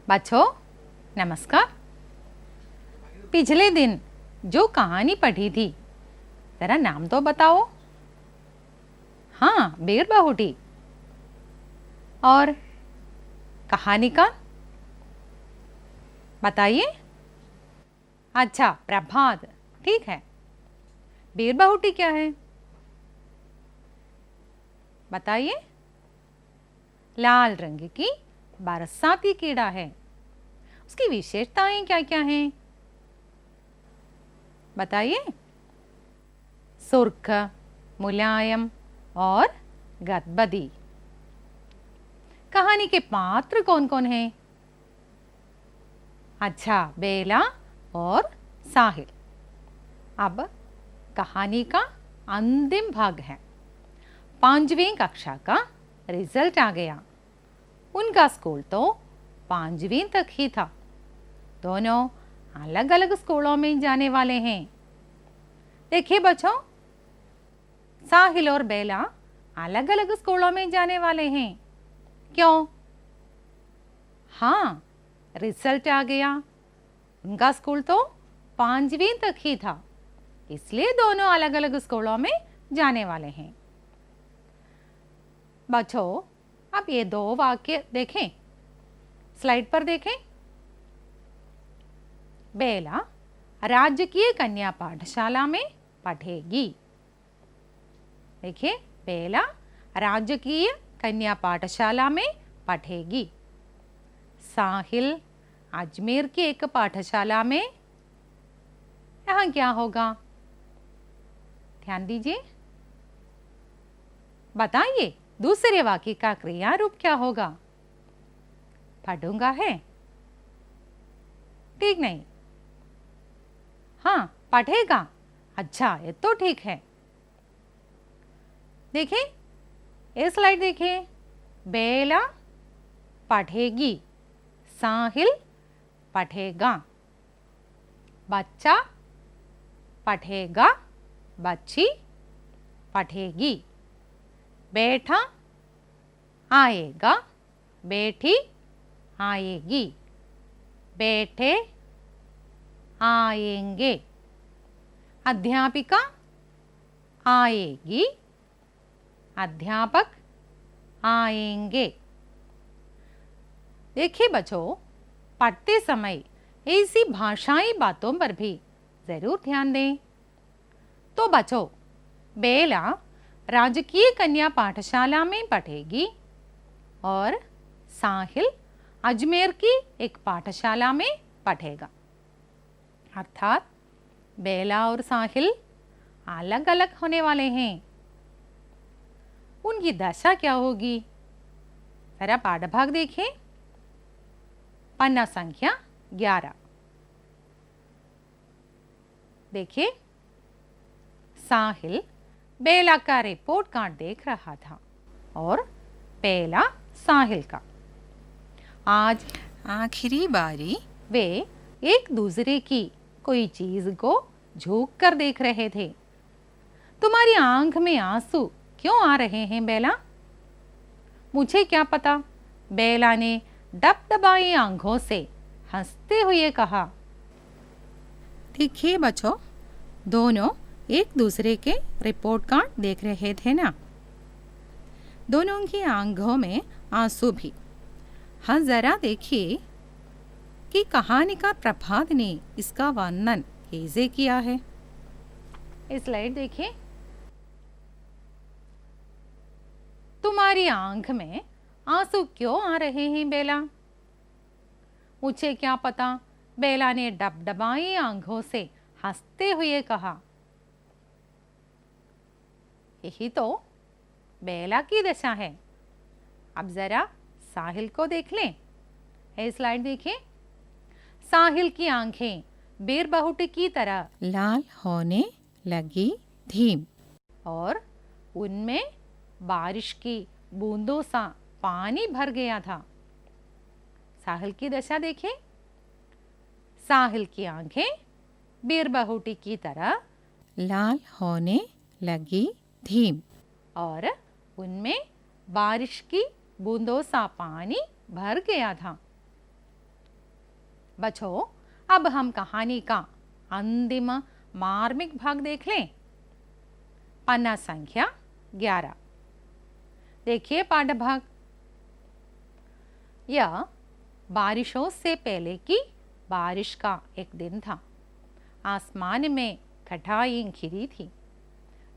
बच्चों नमस्कार। पिछले दिन जो कहानी पढ़ी थी जरा नाम तो बताओ। हाँ, बेर बहुटी। और कहानी का बताइए। अच्छा, प्रभात। ठीक है। बेर बहुटी क्या है बताइए। लाल रंग की बरसाती कीड़ा है। उसकी विशेषताएं क्या क्या हैं बताइए। सुर्ख, मुलायम और गदबदी। कहानी के पात्र कौन कौन हैं? अच्छा, बेला और साहिल। अब कहानी का अंतिम भाग है। 5वीं कक्षा का रिजल्ट आ गया। उनका स्कूल तो 5वीं तक ही था। दोनों अलग अलग स्कूलों में जाने वाले हैं। देखिए बच्चों, साहिल और बेला अलग अलग स्कूलों में जाने वाले हैं। क्यों? हाँ, रिजल्ट आ गया। उनका स्कूल तो 5वीं तक ही था, इसलिए दोनों अलग अलग स्कूलों में जाने वाले हैं। बच्चों, अब ये 2 वाक्य देखें। स्लाइड पर देखें। बेला राजकीय कन्या पाठशाला में पढ़ेगी। देखिए, बेला राजकीय कन्या पाठशाला में पढ़ेगी। साहिल अजमेर की एक पाठशाला में। यहाँ क्या होगा? ध्यान दीजिए, बताइए दूसरे वाक्य का क्रिया रूप क्या होगा? पढ़ूंगा है? ठीक नहीं। हाँ, पढ़ेगा। अच्छा, ये तो ठीक है। देखिए, ये स्लाइड देखिए। बेला पढ़ेगी, साहिल पढ़ेगा। बच्चा पढ़ेगा, बच्ची पढ़ेगी। बैठा आएगा, बैठी आएगी। बैठे आएंगे। अध्यापिका आएगी, अध्यापक आएंगे। देखिए बच्चों, पढ़ते समय ऐसी भाषाई बातों पर भी जरूर ध्यान दें। तो बच्चों, बेला राजकीय कन्या पाठशाला में पढ़ेगी और साहिल अजमेर की एक पाठशाला में पढ़ेगा। अर्थात बेला और साहिल अलग अलग होने वाले हैं। उनकी दशा क्या होगी? जरा पाठभाग देखें। पन्ना संख्या 11। देखिए, साहिल बेला का रिपोर्ट कार्ड देख रहा था और बेला साहिल का। आज आखिरी बारी वे एक दूसरे की कोई चीज को झुक कर देख रहे थे। तुम्हारी आंख में आंसू क्यों आ रहे हैं बेला? मुझे क्या पता, बेला ने डबडबाई आंखों से हंसते हुए कहा। देखिए बच्चों, दोनों एक दूसरे के रिपोर्ट कार्ड देख रहे थे ना। दोनों की आंखों में आंसू भी। हाँ, जरा देखिए कि कहानी का प्रभात ने इसका वर्णन कैसे किया है। इस स्लाइड देखिए। तुम्हारी आंख में आंसू क्यों आ रहे हैं बेला? मुझे क्या पता, बेला ने डबडबाई आंखों से हंसते हुए कहा। यही तो बेला की दशा है। अब जरा साहिल को देख लें। ये स्लाइड देखिए। साहिल की आंखें बेर बहुटी की तरह लाल होने लगी थीं और उनमें बारिश की बूंदों सा पानी भर गया था। साहिल की दशा देखिए। साहिल की आंखें बेर बहुटी की तरह लाल होने लगी थीं और उनमें बारिश की बूंदों सा पानी भर गया था। बच्चों, अब हम कहानी का अंतिम मार्मिक भाग देख लें। पन्ना संख्या 11। देखिए पाठभाग। यह बारिशों से पहले की बारिश का एक दिन था। आसमान में घटाएं घिरी थी,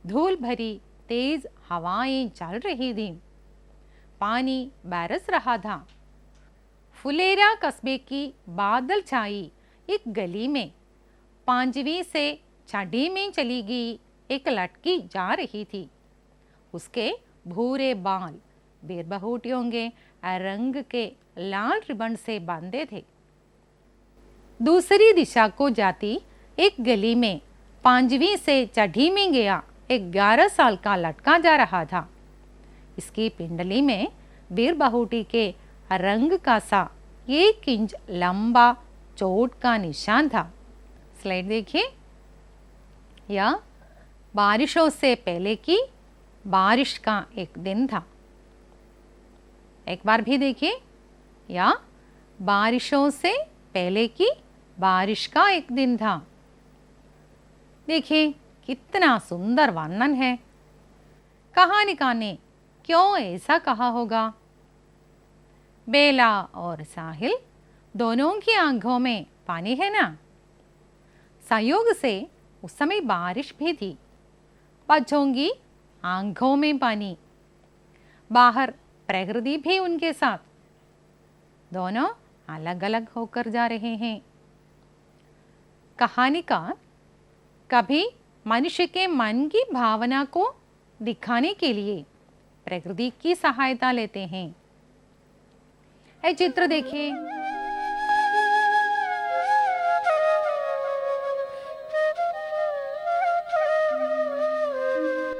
धूल भरी तेज हवाएं चल रही थी, पानी बरस रहा था। फुलेरा कस्बे की बादल छाई एक गली में 5वीं से 6वीं में चली गई एक लड़की जा रही थी। उसके भूरे बाल बेरबहुटियों के रंग के लाल रिबन से बांधे थे। दूसरी दिशा को जाती एक गली में 5वीं से 6वीं में गया एक 11 साल का लड़का जा रहा था। इसकी पिंडली में बेरबहुटी के रंग का सा 1 इंच लंबा चोट का निशान था। स्लाइड देखिए। यह बारिशों से पहले की बारिश का एक दिन था। एक बार भी देखिए। या बारिशों से पहले की बारिश का एक दिन था। देखिए कितना सुंदर वर्णन है। कहानीकार ने क्यों ऐसा कहा होगा? बेला और साहिल दोनों की आंखों में पानी है ना। संयोग से उस समय बारिश भी थी। बच्चों की आंखों में पानी, बाहर प्रकृति भी उनके साथ। दोनों अलग अलग होकर जा रहे हैं। कहानीकार कभी मनुष्य के मन की भावना को दिखाने के लिए प्रकृति की सहायता लेते हैं। ये चित्र देखिए।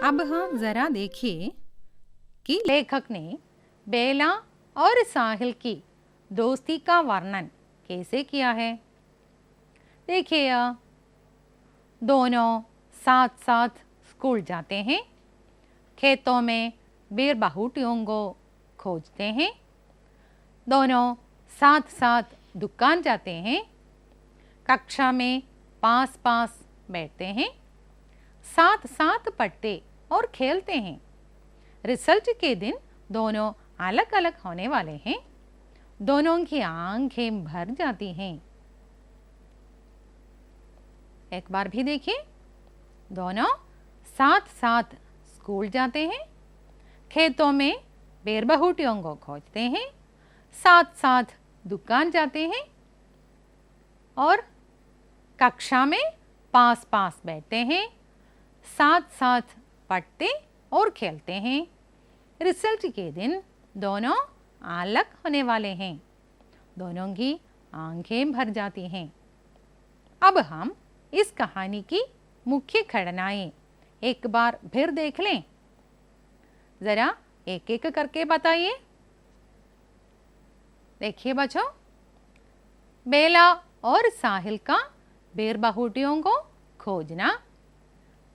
अब हम जरा देखिए कि लेखक ने बेला और साहिल की दोस्ती का वर्णन कैसे किया है। देखिए, दोनों साथ साथ स्कूल जाते हैं, खेतों में बेरबहुटियों को खोजते हैं, दोनों साथ साथ दुकान जाते हैं, कक्षा में पास पास बैठते हैं, साथ साथ पढ़ते और खेलते हैं। रिजल्ट के दिन दोनों अलग अलग होने वाले हैं। दोनों की आंखें भर जाती हैं। एक बार भी देखिए। दोनों साथ साथ स्कूल जाते हैं, खेतों में बेरबहुटियों को खोजते हैं, साथ साथ दुकान जाते हैं और कक्षा में पास पास बैठते हैं, साथ साथ पढ़ते और खेलते हैं। रिजल्ट के दिन दोनों अलग होने वाले हैं। दोनों की आंखें भर जाती हैं। अब हम इस कहानी की मुख्य घटनाएं एक बार फिर देख लें। जरा एक एक करके बताइए। देखिए बच्चों, बेला और साहिल का बेरबहुटियों को खोजना,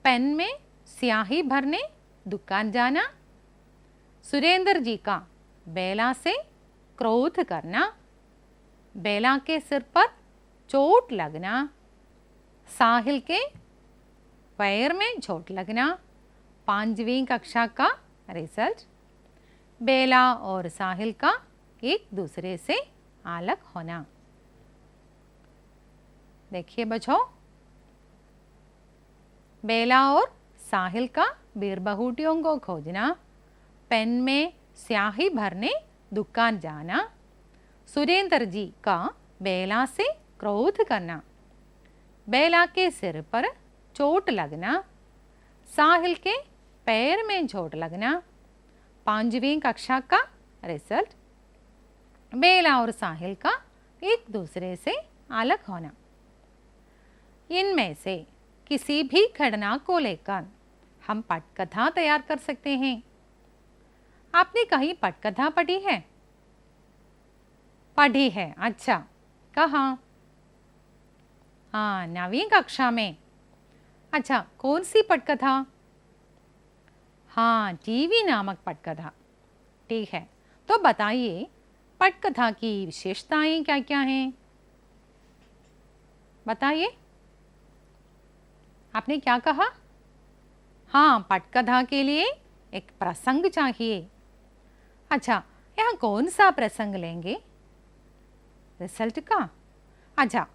पेन में स्याही भरने दुकान जाना, सुरेंद्र जी का बेला से क्रोध करना, बेला के सिर पर चोट लगना, साहिल के पैर में चोट लगना, 5वीं कक्षा का रिजल्ट, बेला और साहिल का एक दूसरे से अलग होना। देखिए बच्चों, बेला और साहिल का बेरबहुटियों को खोजना, पेन में स्याही भरने दुकान जाना, सुरेंद्र जी का बेला से क्रोध करना, बेला के सिर पर चोट लगना, साहिल के पैर में चोट लगना, 5वीं कक्षा का रिजल्ट, बेला और साहिल का एक दूसरे से अलग होना। इनमें से किसी भी घटना को लेकर हम पटकथा तैयार कर सकते हैं। आपने कहीं पटकथा पढ़ी है? पढ़ी है। अच्छा, कहाँ? हाँ, 9वीं कक्षा में। अच्छा, कौन सी पटकथा? हाँ, टीवी नामक पटकथा। ठीक है, तो बताइए पटकथा की विशेषताएं क्या क्या हैं? बताइए, आपने क्या कहा? हाँ, पटकथा के लिए एक प्रसंग चाहिए। अच्छा, यहाँ कौन सा प्रसंग लेंगे? रिजल्ट का? अच्छा,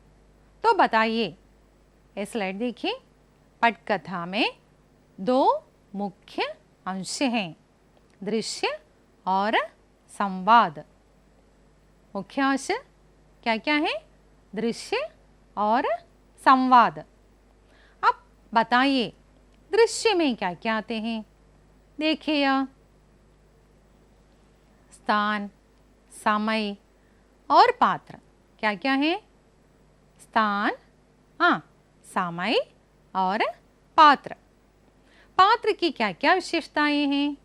तो बताइए। ये स्लाइड देखिए। पटकथा में दो मुख्य अंश हैं, दृश्य और संवाद। मुख्य अंश क्या क्या है? दृश्य और संवाद। अब बताइए, दृश्य में क्या क्या आते हैं? देखिए, यह स्थान, समय और पात्र क्या क्या है? स्थान, हाँ, समय और पात्र। पात्र की क्या क्या विशेषताएं हैं?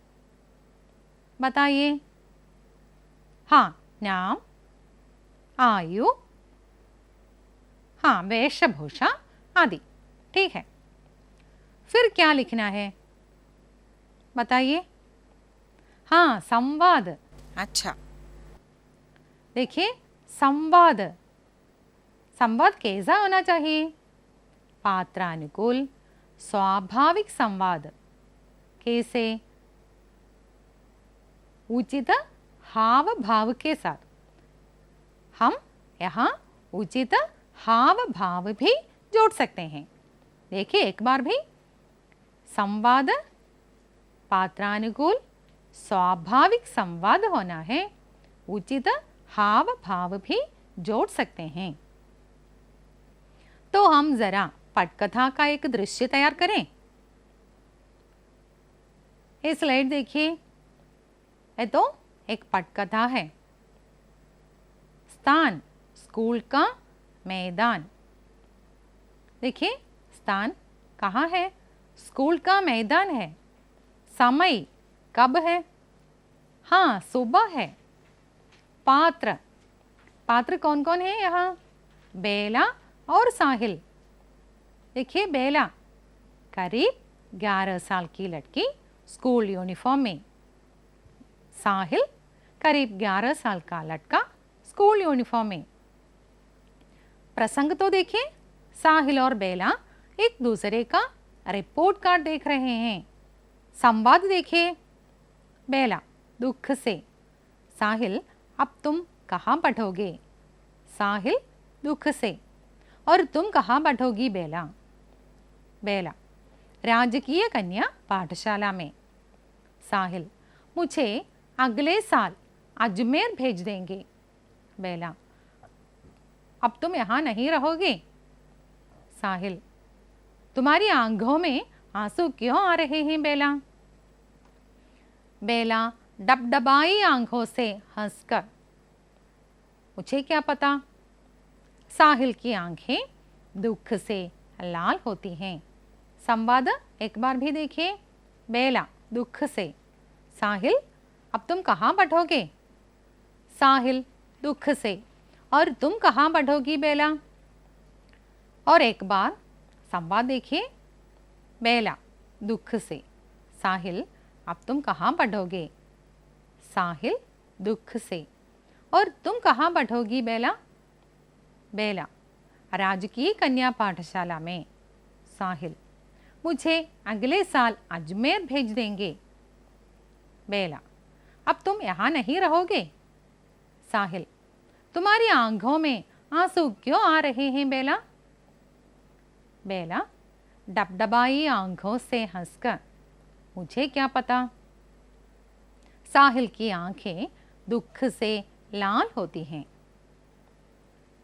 बताइए। हाँ, नाम, आयु, हाँ, वेशभूषा आदि। ठीक है, फिर क्या लिखना है? बताइए। हाँ, संवाद। अच्छा, देखिए, संवाद, संवाद कैसा होना चाहिए? पात्रानुकूल, स्वाभाविक संवाद। कैसे? उचित हाव भाव के साथ। हम यहाँ उचित हाव भाव भी जोड़ सकते हैं। देखिए एक बार भी, संवाद पात्रानुकूल स्वाभाविक संवाद होना है, उचित हाव भाव भी जोड़ सकते हैं। तो हम जरा पटकथा का एक दृश्य तैयार करें। ये स्लाइड देखिए, ये तो एक पटकथा है। स्थान, स्कूल का मैदान। देखिए, स्थान कहाँ है? स्कूल का मैदान है। समय कब है? हाँ, सुबह है। पात्र, पात्र कौन कौन है यहाँ? बेला और साहिल। देखिए, बेला करीब 11 साल की लड़की, स्कूल यूनिफॉर्म में। साहिल करीब 11 साल का लड़का, स्कूल यूनिफॉर्म में। प्रसंग तो देखिए, साहिल और बेला एक दूसरे का रिपोर्ट कार्ड देख रहे हैं। संवाद देखिए। बेला दुख से, साहिल अब तुम कहाँ पढ़ोगे? साहिल दुख से, और तुम कहाँ पढ़ोगी बेला? बेला राजकीय कन्या पाठशाला में। साहिल मुझे अगले साल अजमेर भेज देंगे। बेला अब तुम यहाँ नहीं रहोगे। साहिल तुम्हारी आंखों में आंसू क्यों आ रहे हैं बेला? बेला डबडबाई आंखों से हंसकर, मुझे क्या पता। साहिल की आंखें दुख से लाल होती हैं। संवाद एक बार भी देखिए। बेला दुख से, साहिल अब तुम कहाँ पढ़ोगे? साहिल दुख से, और तुम कहाँ पढ़ोगी बेला? और एक बार संवाद देखिए। बेला दुख से, साहिल अब तुम कहाँ पढ़ोगे? साहिल दुख से, और तुम कहाँ पढ़ोगी बेला? बेला राजकीय कन्या पाठशाला में। साहिल मुझे अगले साल अजमेर भेज देंगे। बेला अब तुम यहाँ नहीं रहोगे। साहिल तुम्हारी आंखों में आंसू क्यों आ रहे हैं बेला? बेला डबडबाई आंखों से हंसकर, मुझे क्या पता। साहिल की आंखें दुख से लाल होती हैं।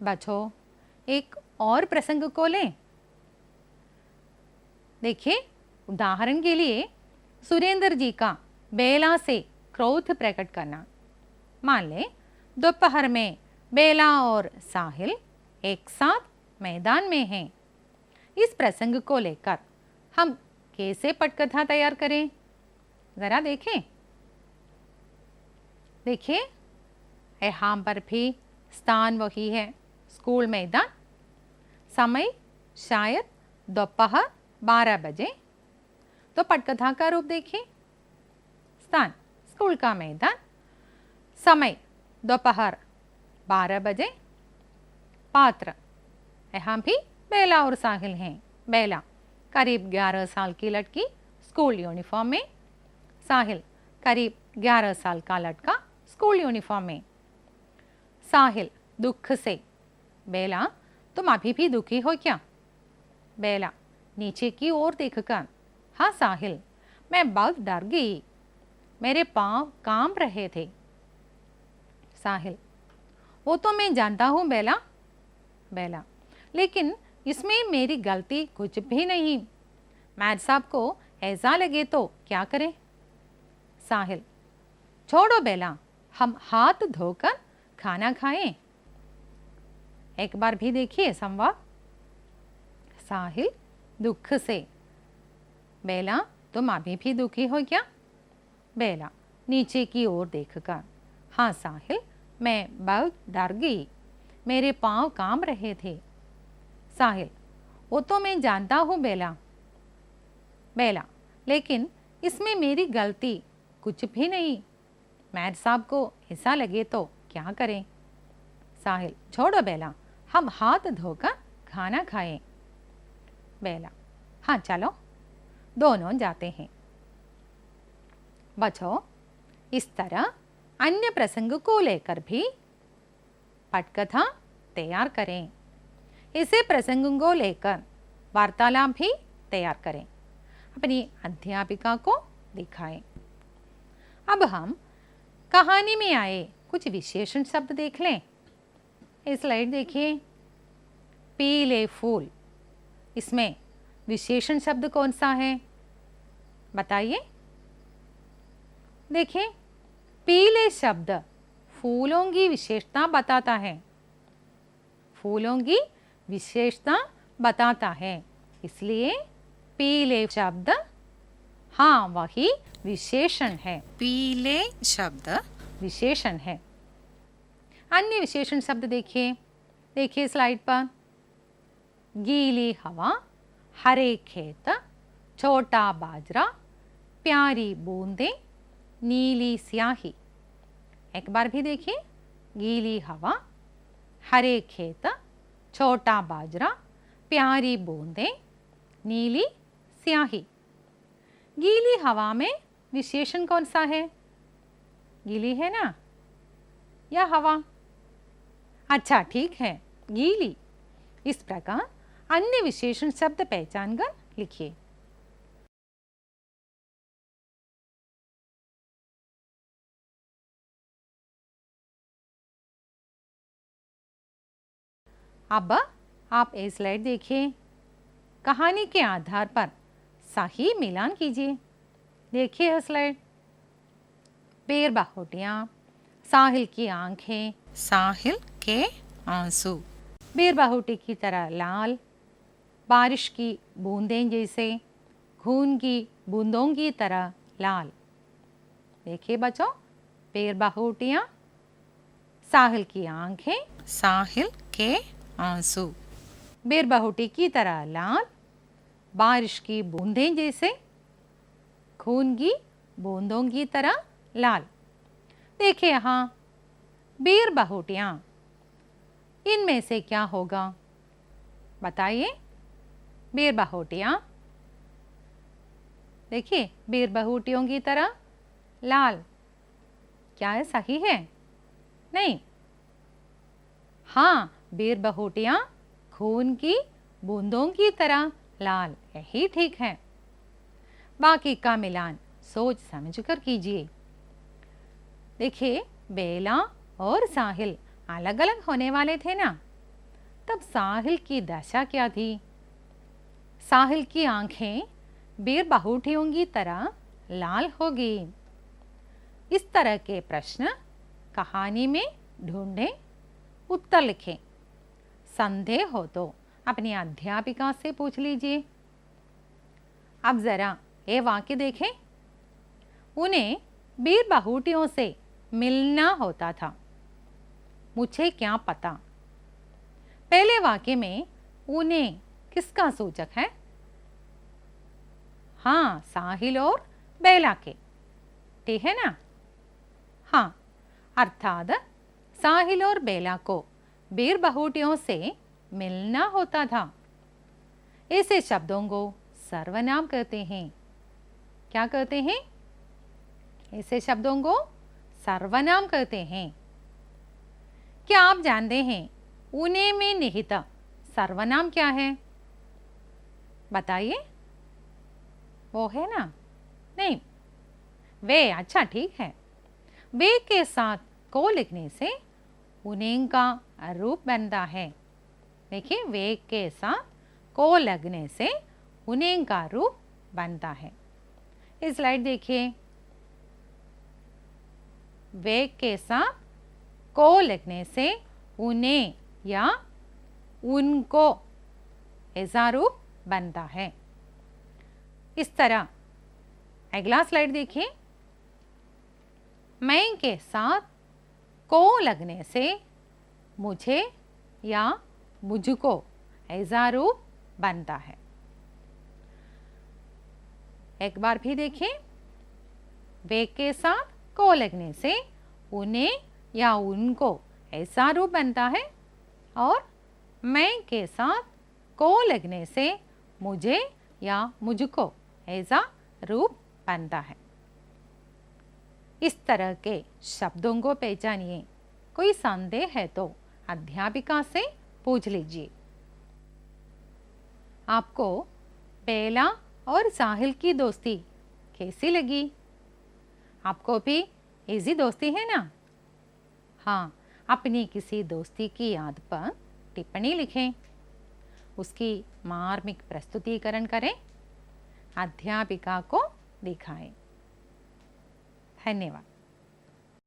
बच्चों, एक और प्रसंग को लें। देखिए, उदाहरण के लिए सुरेंद्र जी का बेला से क्रोध प्रकट करना। मान लें दोपहर में बेला और साहिल एक साथ मैदान में हैं। इस प्रसंग को लेकर हम कैसे पटकथा तैयार करें, जरा देखें। देखिए, यहाँ पर भी स्थान वही है, स्कूल मैदान। समय शायद दोपहर 12 बजे। तो पटकथा का रूप देखिए। स्थान स्कूल का मैदान, समय दोपहर 12 बजे। पात्र यहाँ भी बेला और साहिल हैं। बेला करीब 11 साल की लड़की, स्कूल यूनिफॉर्म में। साहिल करीब 11 साल का लड़का, स्कूल यूनिफॉर्म में। साहिल दुख से। बेला तुम अभी भी दुखी हो क्या? बेला नीचे की ओर देखकर, हाँ साहिल, मैं बहुत डर गई, मेरे पाँव कांप रहे थे। साहिल वो तो मैं जानता हूँ बेला। बेला लेकिन इसमें मेरी गलती कुछ भी नहीं, मैड साहब को ऐसा लगे तो क्या करें? साहिल छोड़ो बेला, हम हाथ धोकर खाना खाएं। एक बार भी देखिए संवाद। साहिल दुख से। बेला तुम अभी भी दुखी हो क्या? बेला नीचे की ओर देखकर, हाँ साहिल, मैं बहुत डर गई, मेरे पाँव कांप रहे थे। साहिल वो तो मैं जानता हूँ बेला। बेला लेकिन इसमें मेरी गलती कुछ भी नहीं, मैड साहब को ऐसा लगे तो क्या करें? साहिल छोड़ो बेला, हम हाथ धोकर खाना खाएं। बेला हाँ चलो। दोनों जाते हैं। बच्चों इस तरह अन्य प्रसंग को लेकर भी पटकथा तैयार करें। इसे प्रसंगों को लेकर वार्तालाप भी तैयार करें, अपनी अध्यापिका को दिखाएं। अब हम कहानी में आए कुछ विशेषण शब्द देख लें। ये स्लाइड देखिए। पीले फूल, इसमें विशेषण शब्द कौन सा है बताइए? देखिए, पीले शब्द फूलों की विशेषता बताता है। फूलों की विशेषता बताता है, इसलिए पीले शब्द हाँ वही विशेषण है। पीले शब्द विशेषण है। अन्य विशेषण शब्द देखिए। देखिए स्लाइड पर। गीली हवा, हरे खेत, छोटा बाजरा, प्यारी बूंदें, नीली स्याही। एक बार भी देखिए। गीली हवा, हरे खेत, छोटा बाजरा, प्यारी बूंदें, नीली स्याही। गीली हवा में विशेषण कौन सा है? गीली है ना या हवा? अच्छा ठीक है, गीली। इस प्रकार अन्य विशेषण शब्द पहचान कर लिखिए। अब आप ये स्लाइड देखिए। कहानी के आधार पर सही मिलान कीजिए। देखिए यह स्लाइड। पैर बहोटियाँ, साहिल की आंखें, साहिल के आंसू, बेर बहोटी की तरह लाल, बारिश की बूंदें जैसे, खून की बूंदों की तरह लाल। देखिए बच्चों, पैर बहोटियाँ, साहिल की आंखें, साहिल के आंसू, बेर बहोटी की तरह लाल, बारिश की बूंदें जैसे, खून की बूंदों की तरह लाल। देखिए यहाँ बेर बहोटियाँ, इनमें से क्या होगा बताइए? बेर बहोटियाँ, देखिए बेर बहोटियों की तरह लाल, क्या है सही है? नहीं। हाँ, बेर बहोटियाँ खून की बूंदों की तरह लाल, यही ठीक है। बाकी का मिलान सोच समझ कर कीजिए। देखिए, बेला और साहिल अलग अलग होने वाले थे ना, तब साहिल की दशा क्या थी? साहिल की आंखें बेर बहोटियों की तरह लाल हो गई। इस तरह के प्रश्न कहानी में ढूंढें, उत्तर लिखें। संदेह हो तो अपनी अध्यापिका से पूछ लीजिए। अब जरा ये वाक्य देखें। उन्हें बेर बहोटियों से मिलना होता था। मुझे क्या पता? पहले वाक्य में उन्हें किसका सूचक है? हाँ, साहिल और बेला के, ठीक है ना? हाँ, अर्थात साहिल और बेला को बेर बहोटियों से मिलना होता था। ऐसे शब्दों को सर्वनाम कहते हैं। क्या कहते हैं? ऐसे शब्दों को सर्वनाम कहते हैं। क्या आप जानते हैं उन्हें में निहित सर्वनाम क्या है? बताइए। वो है ना? नहीं, वे। अच्छा, ठीक है। वे के साथ को लिखने से उन्हें का रूप बनता है। देखिए, वे के साथ को लगने से उन्हें का रूप बनता है। इस स्लाइड देखिए। वे के साथ को लगने से उन्हें या उनको ऐसा रूप बनता है। इस तरह अगला स्लाइड देखिए। मैं के साथ को लगने से मुझे या मुझको ऐसा रूप बनता है। एक बार भी देखिए। वे के साथ को लगने से उन्हें या उनको ऐसा रूप बनता है, और मैं के साथ को लगने से मुझे या मुझको ऐसा रूप बनता है। इस तरह के शब्दों को पहचानिए। कोई संदेह है तो अध्यापिका से पूछ लीजिए। आपको बेला और साहिल की दोस्ती कैसी लगी? आपको भी ऐसी दोस्ती है ना? हाँ, अपनी किसी दोस्ती की याद पर टिप्पणी लिखें, उसकी मार्मिक प्रस्तुतिकरण करें, अध्यापिका को दिखाएं। धन्यवाद।